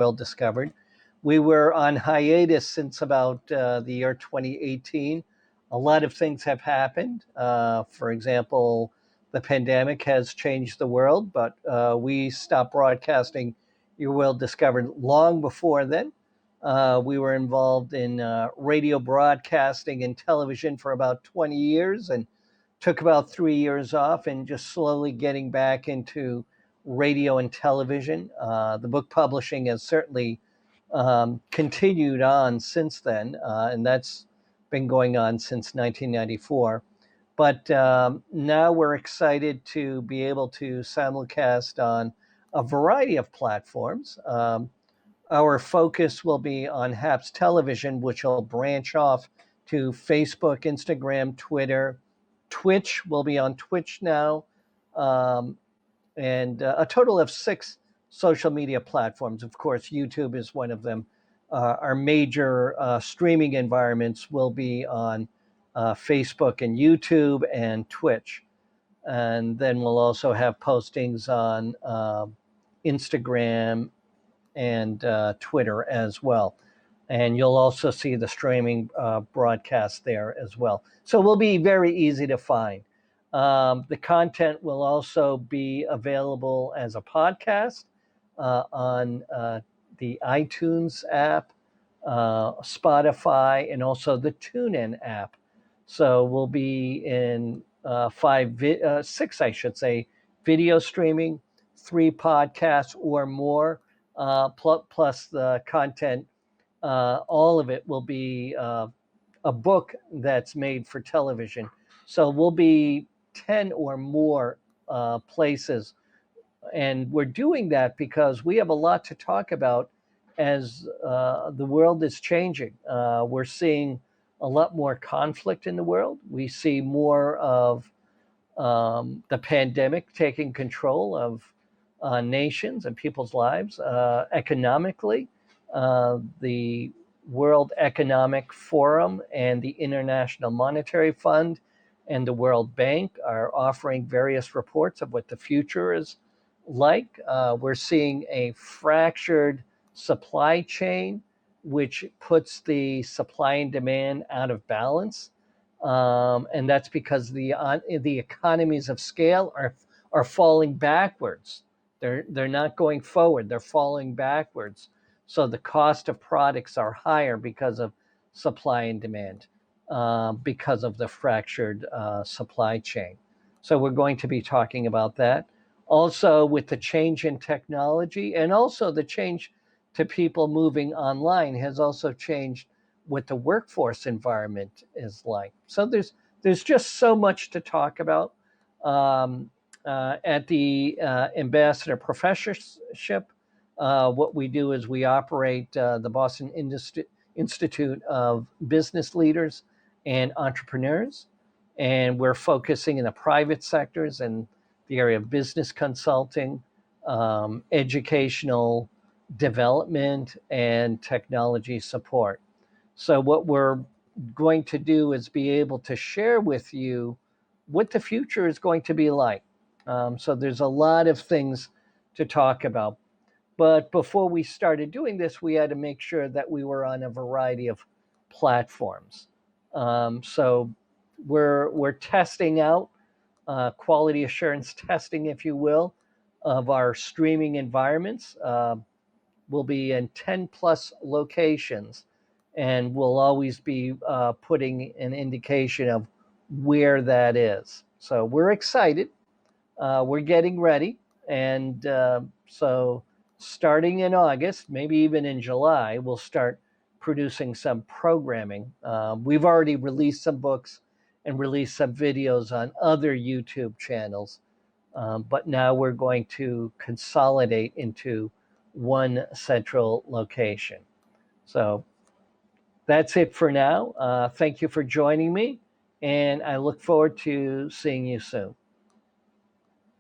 World Discovered. We were on hiatus since about the year 2018. A lot of things have happened. For example, the pandemic has changed the world, but we stopped broadcasting Your World Discovered long before then. We were involved in radio broadcasting and television for about 20 years and took about 3 years off and just slowly getting back into radio and television. The book publishing has certainly continued on since then, and that's been going on since 1994. But now we're excited to be able to simulcast on a variety of platforms. Our focus will be on HAPS Television, which will branch off to Facebook, Instagram, Twitter. Twitch will be on Twitch now, and a total of 6 social media platforms. Of course, YouTube is one of them. Our major streaming environments will be on Facebook and YouTube and Twitch. And then we'll also have postings on Instagram and Twitter as well. And you'll also see the streaming broadcast there as well. So we'll be very easy to find. The content will also be available as a podcast on the iTunes app, Spotify, and also the TuneIn app. So we'll be in 6, I should say, video streaming, 3 podcasts or more, plus the content. All of it will be a book that's made for television. So we'll be 10 or more places. And we're doing that because we have a lot to talk about as the world is changing. We're seeing a lot more conflict in the world. We see more of the pandemic taking control of nations and people's lives. Economically, the World Economic Forum and the International Monetary Fund and the World Bank are offering various reports of what the future is like. We're seeing a fractured supply chain, which puts the supply and demand out of balance. And that's because the economies of scale are falling backwards. They're not going forward. They're falling backwards. So the cost of products are higher because of supply and demand, because of the fractured supply chain. So we're going to be talking about that. Also, with the change in technology and also the change to people moving online has also changed what the workforce environment is like. So there's just so much to talk about. At the Ambassador Professorship, what we do is we operate the Boston Institute of Business Leaders and Entrepreneurs, and we're focusing in the private sectors and the area of business consulting, educational development, and technology support. So what we're going to do is be able to share with you what the future is going to be like. So there's a lot of things to talk about. But before we started doing this, we had to make sure that we were on a variety of platforms. So we're testing out quality assurance testing, if you will, of our streaming environments. We'll be in 10 plus locations, and we'll always be putting an indication of where that is. So we're excited. We're getting ready. And so starting in August, maybe even in July, we'll start producing some programming. We've already released some books and released some videos on other YouTube channels. But now we're going to consolidate into one central location. So that's it for now. Thank you for joining me, and I look forward to seeing you soon.